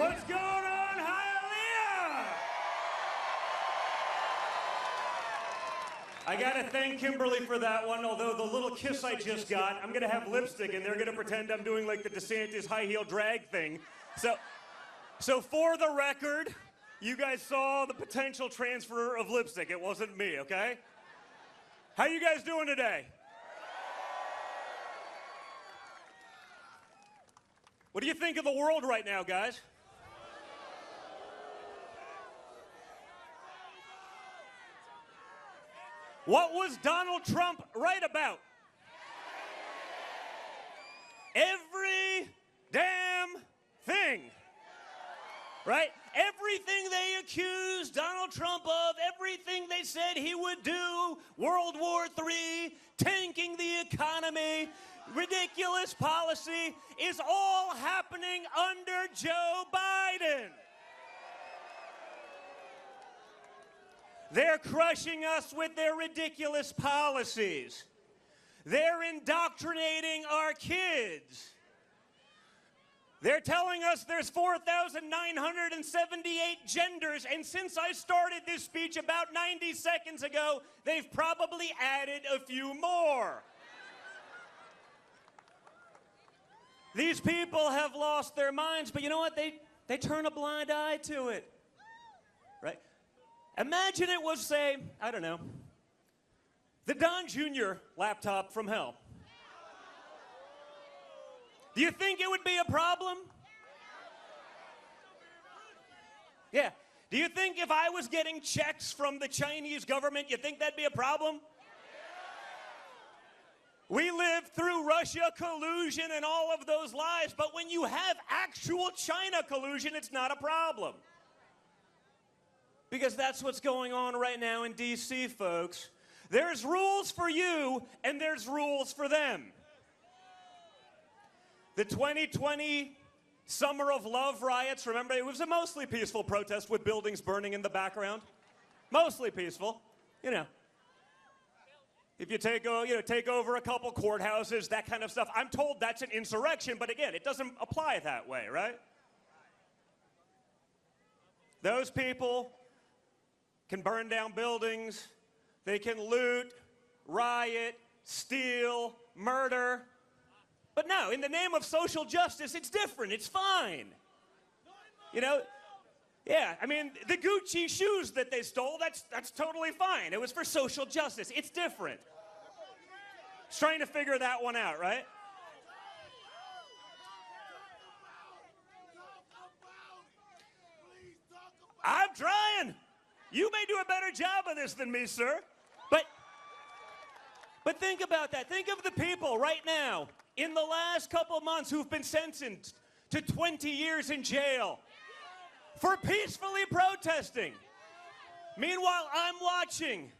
What's going on, Hialeah? I gotta thank Kimberly for that one, although the little kiss I just got, I'm gonna have lipstick and they're gonna pretend I'm doing like the DeSantis high heel drag thing. So for the record, you guys saw the potential transfer of lipstick. It wasn't me, okay? How you guys doing today? What do you think of the world right now, guys? What was Donald Trump right about? Every damn thing. Right? Everything they accused Donald Trump of, everything they said he would do, World War III, tanking the economy, ridiculous policy, is all happening under Joe Biden. They're crushing us with their ridiculous policies. They're indoctrinating our kids. They're telling us there's 4,978 genders, and since I started this speech about 90 seconds ago, they've probably added a few more. These people have lost their minds, but you know what? They turn a blind eye to it, right? Imagine it was, say, I don't know, the Don Jr. laptop from hell. Do you think it would be a problem? Yeah. Do you think if I was getting checks from the Chinese government, you think that'd be a problem? We lived through Russia collusion and all of those lies, but when you have actual China collusion, it's not a problem. Because that's what's going on right now in D.C., folks. There's rules for you, and there's rules for them. The 2020 Summer of Love riots, remember, it was a mostly peaceful protest with buildings burning in the background. Mostly peaceful, you know. If you take over a couple courthouses, that kind of stuff, I'm told that's an insurrection, but again, it doesn't apply that way, right? Those people can burn down buildings, they can loot, riot, steal, murder. But no, in the name of social justice, it's different, it's fine. You know, yeah, I mean, the Gucci shoes that they stole, that's totally fine. It was for social justice, it's different. Just trying to figure that one out, right? I'm trying. You may do a better job of this than me, sir. But think about that. Think of the people right now in the last couple of months who've been sentenced to 20 years in jail for peacefully protesting. Meanwhile, I'm watching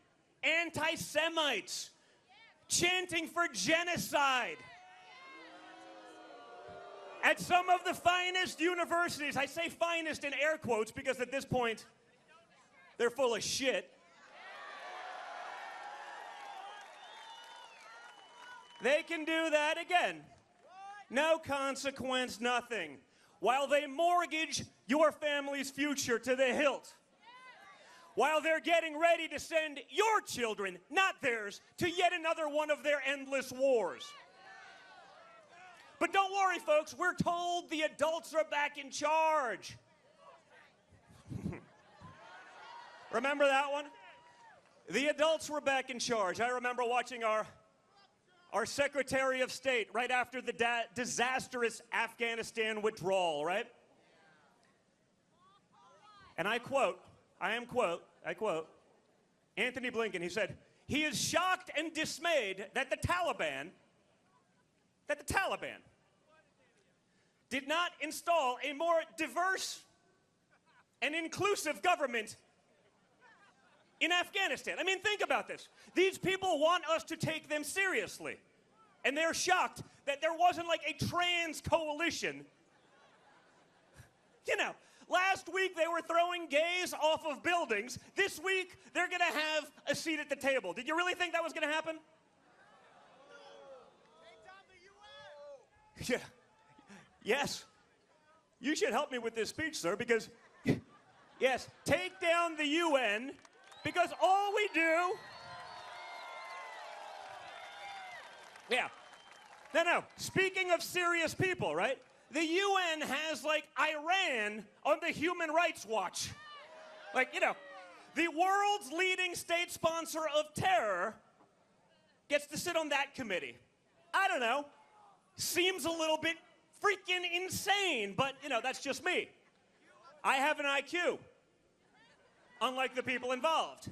anti-Semites chanting for genocide at some of the finest universities. I say finest in air quotes because at this point, they're full of shit. They can do that again. No consequence, nothing. While they mortgage your family's future to the hilt. While they're getting ready to send your children, not theirs, to yet another one of their endless wars. But don't worry, folks, we're told the adults are back in charge. Remember that one? The adults were back in charge. I remember watching our Secretary of State right after the disastrous Afghanistan withdrawal, right? And I quote, Anthony Blinken, he said, he is shocked and dismayed that the Taliban did not install a more diverse and inclusive government in Afghanistan. I mean, think about this. These people want us to take them seriously. And they're shocked that there wasn't like a trans coalition. You know, last week they were throwing gays off of buildings. This week they're gonna have a seat at the table. Did you really think that was gonna happen? Yeah. Yes. you should help me with this speech, sir, because, yes, take down the UN, because all we do... Yeah. No. Speaking of serious people, right? The UN has, like, Iran on the Human Rights Watch. Like, you know, the world's leading state sponsor of terror gets to sit on that committee. I don't know. Seems a little bit freaking insane, but, you know, that's just me. I have an IQ, unlike the people involved.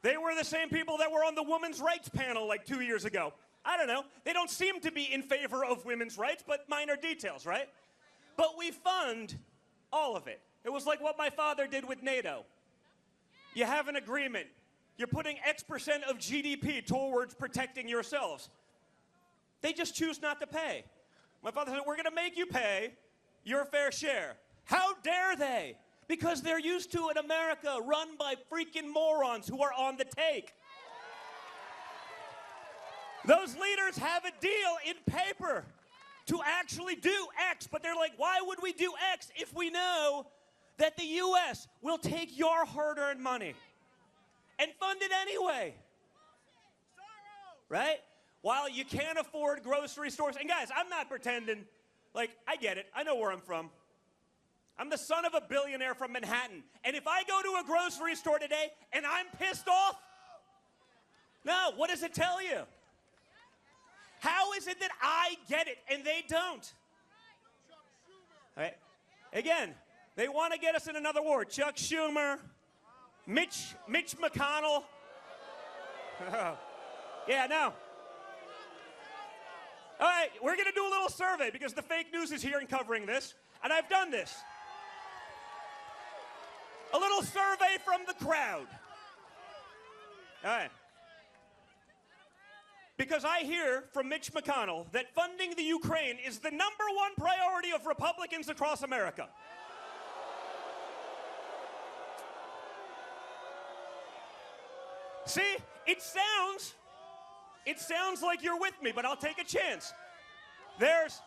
They were the same people that were on the women's rights panel like 2 years ago. I don't know. They don't seem to be in favor of women's rights, but minor details, right? But we fund all of it. It was like what my father did with NATO. You have an agreement. You're putting X% of GDP towards protecting yourselves. They just choose not to pay. My father said, we're going to make you pay your fair share. How dare they? Because they're used to an America run by freaking morons who are on the take. Those leaders have a deal in paper to actually do X, but they're like, why would we do X if we know that the U.S. will take your hard-earned money and fund it anyway? Right? While you can't afford grocery stores. And guys, I'm not pretending. Like, I get it. I know where I'm from. I'm the son of a billionaire from Manhattan. And if I go to a grocery store today and I'm pissed off, no, what does it tell you? How is it that I get it and they don't? All right. Again, they want to get us in another war. Chuck Schumer, Mitch McConnell. Yeah, no. All right, we're going to do a little survey because the fake news is here and covering this, and I've done this. A little survey from the crowd. All right. Because I hear from Mitch McConnell that funding the Ukraine is the #1 priority of Republicans across America. See, it sounds like you're with me, but I'll take a chance. There's...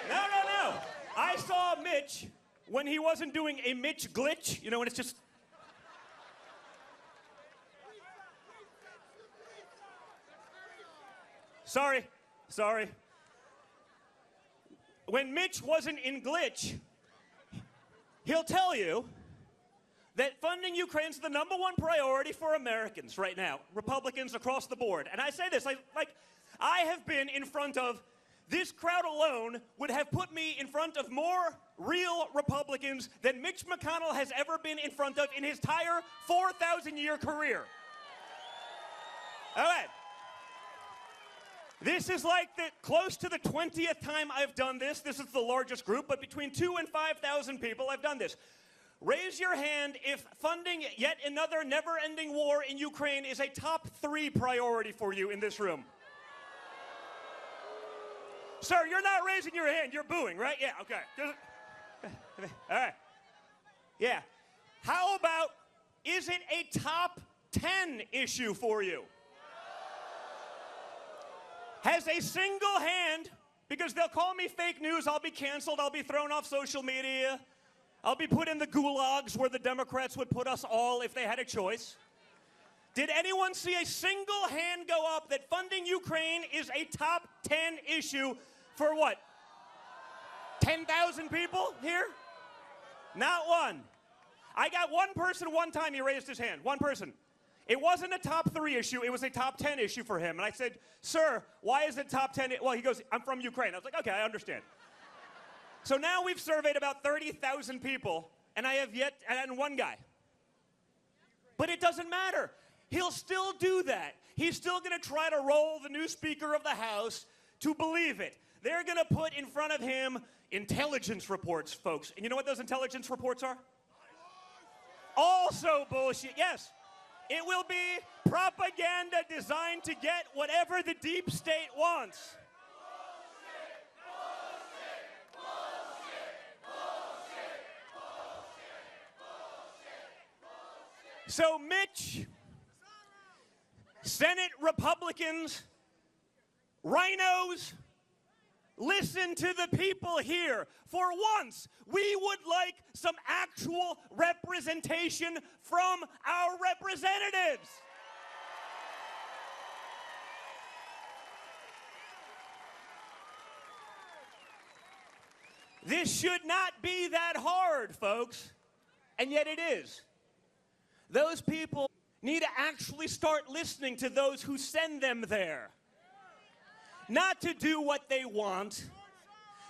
No. I saw Mitch when he wasn't doing a Mitch glitch, you know, when it's just... Sorry. When Mitch wasn't in glitch, he'll tell you that funding Ukraine's the #1 priority for Americans right now, Republicans across the board. And I say this, I have been in front of, this crowd alone would have put me in front of more real Republicans than Mitch McConnell has ever been in front of in his entire 4,000-year career. All right. This is like close to the 20th time I've done this. This is the largest group, but between 2,000 and 5,000 people I've done this. Raise your hand if funding yet another never-ending war in Ukraine is a top 3 priority for you in this room. Sir, you're not raising your hand. You're booing, right? Yeah, okay. All right. Yeah. How about, is it a top 10 issue for you? Has a single hand, because they'll call me fake news, I'll be canceled, I'll be thrown off social media, I'll be put in the gulags where the Democrats would put us all if they had a choice. Did anyone see a single hand go up that funding Ukraine is a top 10 issue for what? 10,000 people here? Not one. I got one person one time, he raised his hand, one person. It wasn't a top 3 issue, it was a top 10 issue for him. And I said, sir, why is it top 10? Well, he goes, I'm from Ukraine. I was like, okay, I understand. So now we've surveyed about 30,000 people, and I have yet, and one guy. But it doesn't matter. He'll still do that. He's still gonna try to roll the new Speaker of the House to believe it. They're gonna put in front of him intelligence reports, folks. And you know what those intelligence reports are? Also bullshit, yes. It will be propaganda designed to get whatever the deep state wants. So Mitch, Senate Republicans, rhinos, listen to the people here. For once, we would like some actual representation from our representatives. This should not be that hard, folks, and yet it is. Those people need to actually start listening to those who send them there. Not to do what they want,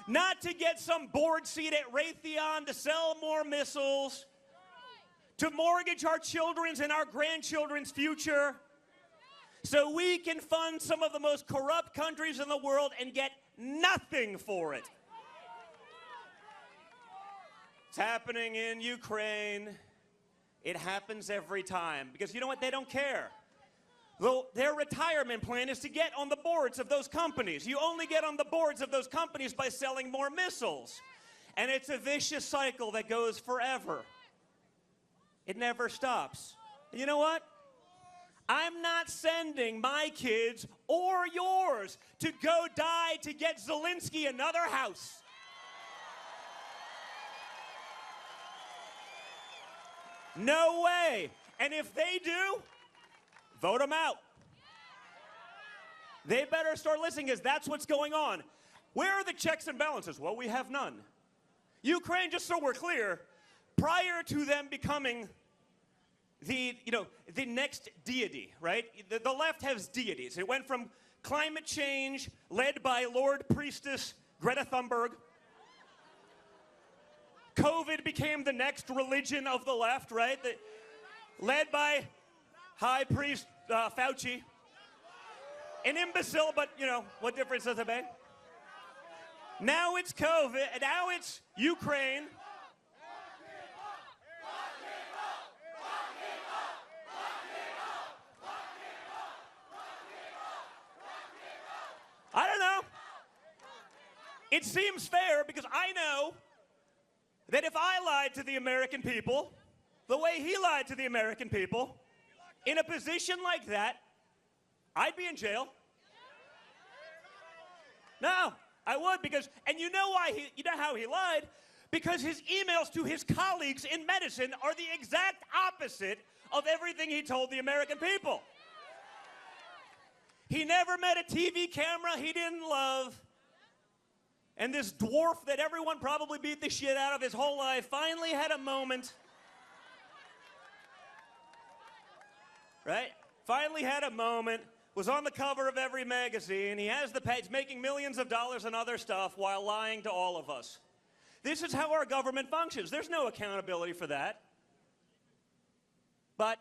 not to get some board seat at Raytheon to sell more missiles, to mortgage our children's and our grandchildren's future, so we can fund some of the most corrupt countries in the world and get nothing for it. It's happening in Ukraine. It happens every time. Because you know what? They don't care. Though their retirement plan is to get on the boards of those companies. You only get on the boards of those companies by selling more missiles. And it's a vicious cycle that goes forever. It never stops. And you know what? I'm not sending my kids or yours to go die to get Zelensky another house. No way. And if they do, vote them out. They better start listening, because that's what's going on. Where are the checks and balances? Well, we have none. Ukraine, just so we're clear, prior to them becoming the next deity, right? The left has deities. It went from climate change, led by Lord Priestess Greta Thunberg. COVID became the next religion of the left, right? Led by High Priest Fauci. An imbecile, but, what difference does it make? Now it's COVID, and now it's Ukraine. I don't know. It seems fair, because I know that if I lied to the American people, the way he lied to the American people, in a position like that, I'd be in jail. No, I would, because, and you know why you know how he lied? Because his emails to his colleagues in medicine are the exact opposite of everything he told the American people. He never met a TV camera he didn't love. And this dwarf that everyone probably beat the shit out of his whole life finally had a moment. Right? Finally had a moment, was on the cover of every magazine. He has the page, making millions of dollars and other stuff while lying to all of us. This is how our government functions. There's no accountability for that. But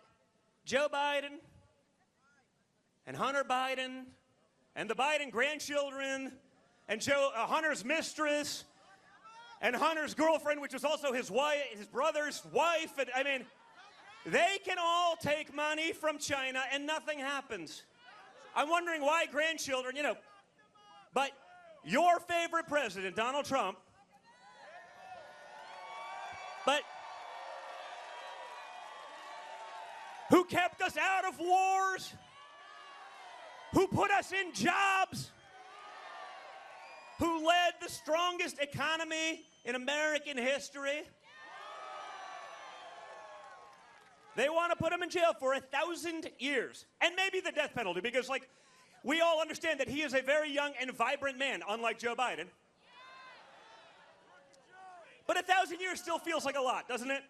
Joe Biden and Hunter Biden and the Biden grandchildren and Hunter's mistress, and Hunter's girlfriend, which was also his wife, his brother's wife, and I mean, they can all take money from China and nothing happens. I'm wondering why grandchildren, but your favorite president, Donald Trump, but who kept us out of wars, who put us in jobs, who led the strongest economy in American history. They want to put him in jail for 1,000 years. And maybe the death penalty, because, we all understand that he is a very young and vibrant man, unlike Joe Biden. But 1,000 years still feels like a lot, doesn't it?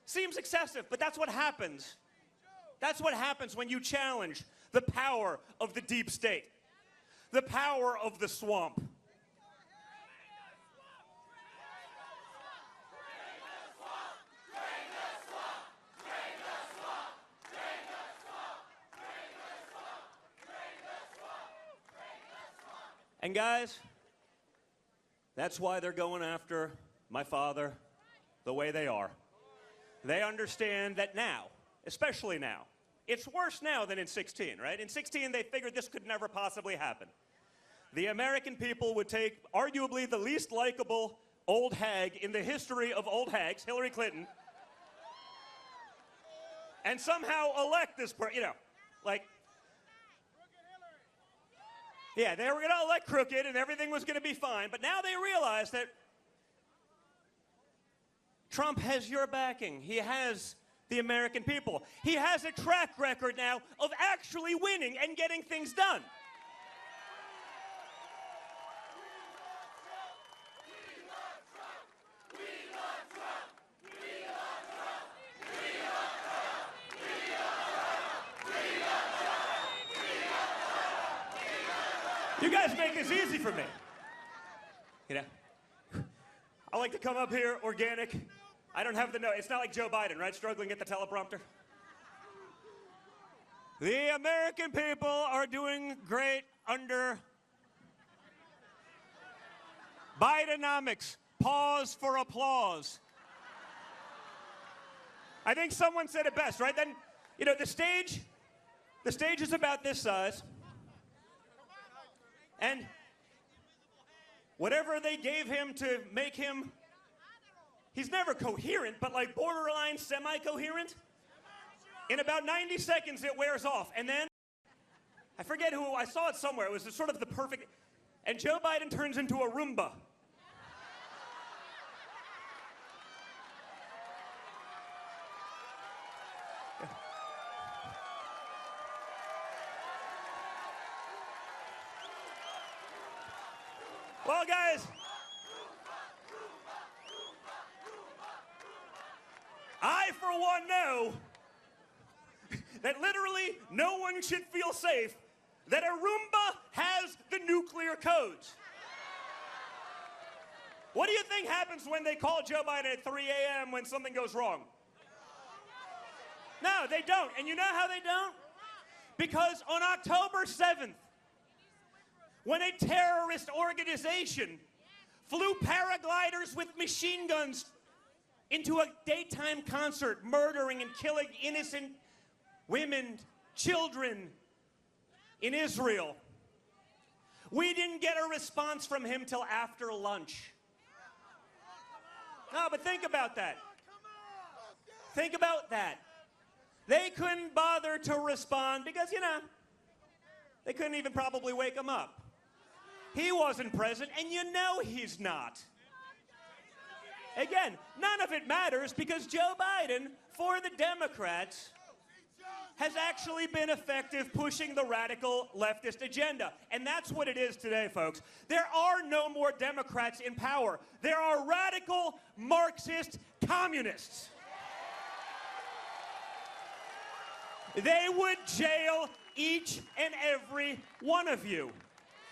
Seems excessive, but that's what happens. That's what happens when you challenge the power of the deep state. The power of the swamp. And guys, that's why they're going after my father the way they are. They understand that now, especially now, it's worse now than in 16, right? In 16, they figured this could never possibly happen. The American people would take arguably the least likable old hag in the history of old hags, Hillary Clinton, and somehow elect this person, you know, like, yeah, they were going to elect crooked and everything was going to be fine, but now they realize that Trump has your backing. He has the American people. He has a track record now of actually winning and getting things done. You guys make this easy for me. You know, I like to come up here organic. I don't have the note. It's not like Joe Biden, right? Struggling at the teleprompter. The American people are doing great under Bidenomics. Pause for applause. I think someone said it best, right? Then, you know, the stage is about this size. And whatever they gave him to make him, he's never coherent, but like borderline semi-coherent. In about 90 seconds, it wears off. And then, I forget who, I saw it somewhere. It was sort of the perfect, and Joe Biden turns into a Roomba. Well, guys, I, for one, know that literally no one should feel safe that a Roomba has the nuclear codes. What do you think happens when they call Joe Biden at 3 a.m. when something goes wrong? No, they don't. And you know how they don't? Because on October 7th, when a terrorist organization flew paragliders with machine guns into a daytime concert, murdering and killing innocent women, children in Israel, we didn't get a response from him till after lunch. No, but think about that. Think about that. They couldn't bother to respond because, you know, they couldn't even probably wake him up. He wasn't present, and you know he's not. Again, none of it matters because Joe Biden, for the Democrats, has actually been effective pushing the radical leftist agenda. And that's what it is today, folks. There are no more Democrats in power. There are radical Marxist communists. They would jail each and every one of you.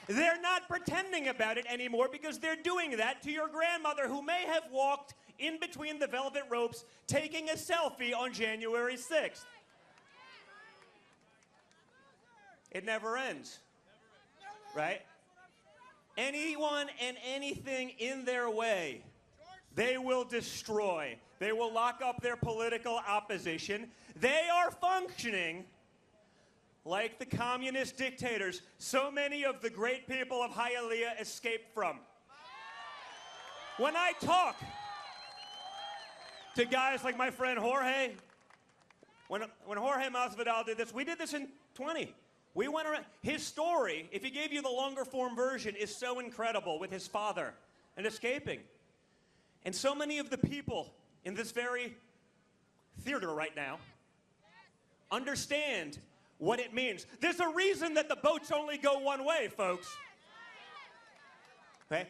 They're not pretending about it anymore because they're doing that to your grandmother who may have walked in between the velvet ropes taking a selfie on January 6th. It never ends, right? Anyone and anything in their way, they will destroy. They will lock up their political opposition. They are functioning like the communist dictators so many of the great people of Hialeah escaped from. When I talk to guys like my friend Jorge, when Jorge Masvidal did this, we did this in 20. We went around. His story, if he gave you the longer form version, is so incredible with his father and escaping. And so many of the people in this very theater right now understand what it means. There's a reason that the boats only go one way, folks. Okay?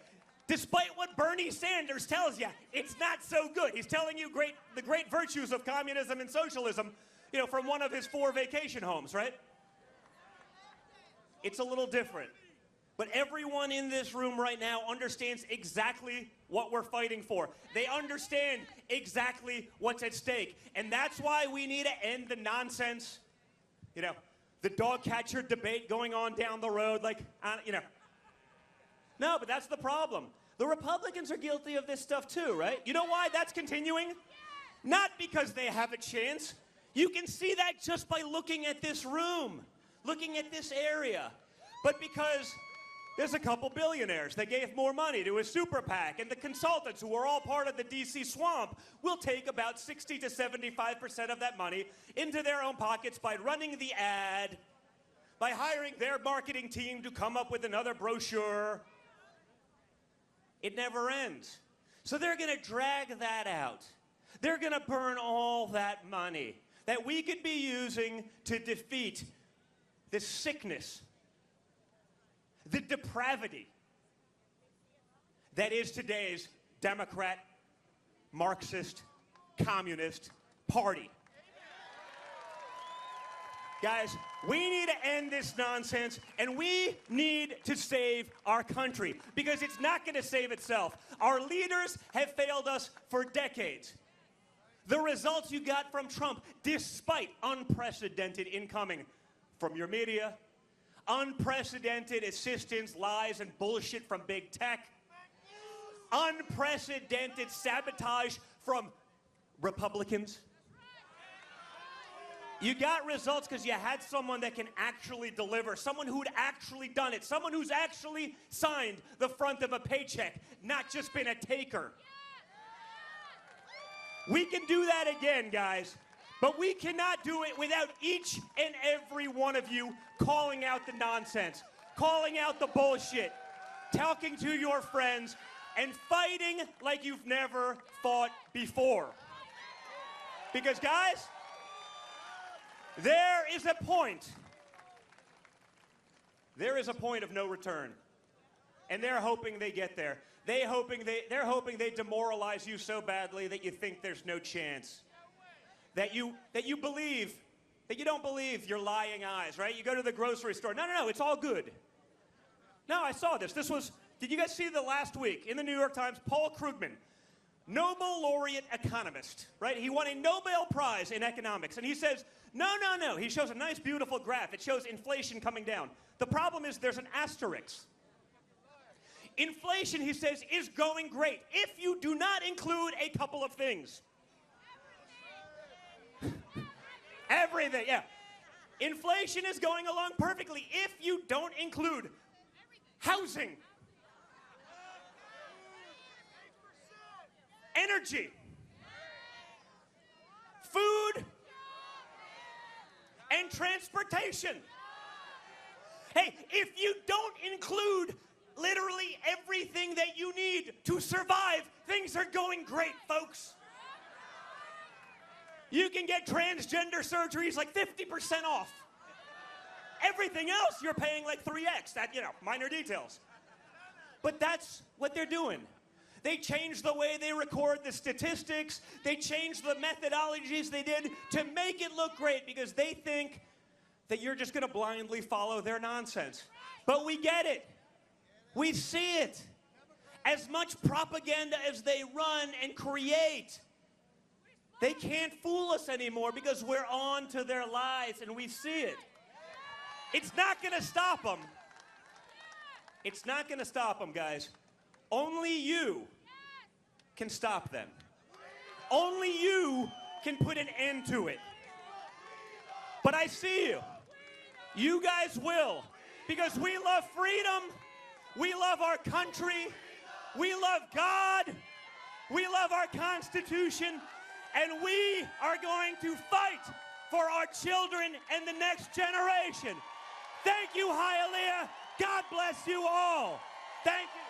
Despite what Bernie Sanders tells you, it's not so good. He's telling you the great virtues of communism and socialism, you know, from one of his 4 vacation homes, right? It's a little different. But everyone in this room right now understands exactly what we're fighting for. They understand exactly what's at stake. And that's why we need to end the nonsense, you know, the dog catcher debate going on down the road, like, you know. No, but that's the problem. The Republicans are guilty of this stuff too, right? You know why that's continuing? Not because they have a chance. You can see that just by looking at this room, looking at this area. But because There's a couple billionaires that gave more money to a super PAC, and the consultants who are all part of the DC swamp will take about 60 to 75% of that money into their own pockets by running the ad, by hiring their marketing team to come up with another brochure. It never ends. So they're going to drag that out. They're going to burn all that money that we could be using to defeat the sickness, the depravity that is today's Democrat, Marxist, Communist Party. Guys, we need to end this nonsense, and we need to save our country, because it's not going to save itself. Our leaders have failed us for decades. The results you got from Trump, despite unprecedented incoming from your media, unprecedented assistance, lies, and bullshit from big tech, unprecedented sabotage from Republicans. You got results because you had someone that can actually deliver, someone who'd actually done it, someone who's actually signed the front of a paycheck, not just been a taker. We can do that again, guys, but we cannot do it without each and every one of you calling out the nonsense, calling out the bullshit, talking to your friends, and fighting like you've never fought before. Because, guys, there is a point of no return, and they're hoping they get there. They're hoping they demoralize you so badly that you think there's no chance, that you believe, that you don't believe your lying eyes, right? You go to the grocery store. No, it's all good. No, I saw this. Did you guys see the last week in the New York Times, Paul Krugman, Nobel laureate economist, right? He won a Nobel Prize in economics, and he says, no. He shows a nice, beautiful graph. It shows inflation coming down. The problem is there's an asterisk. Inflation, he says, is going great if you do not include a couple of things. Everything, yeah. Inflation is going along perfectly if you don't include housing, energy, food, and transportation. Hey, if you don't include literally everything that you need to survive, things are going great, folks. You can get transgender surgeries like 50% off. Everything else, you're paying like 3x. That, minor details. But that's what they're doing. They changed the way they record the statistics. They changed the methodologies they did to make it look great because they think that you're just going to blindly follow their nonsense. But we get it. We see it. As much propaganda as they run and create, they can't fool us anymore because we're on to their lies and we see it. It's not going to stop them. It's not going to stop them, guys. Only you can stop them. Only you can put an end to it. But I see you. You guys will. Because we love freedom. We love our country. We love God. We love our Constitution. And we are going to fight for our children and the next generation. Thank you, Hialeah. God bless you all. Thank you.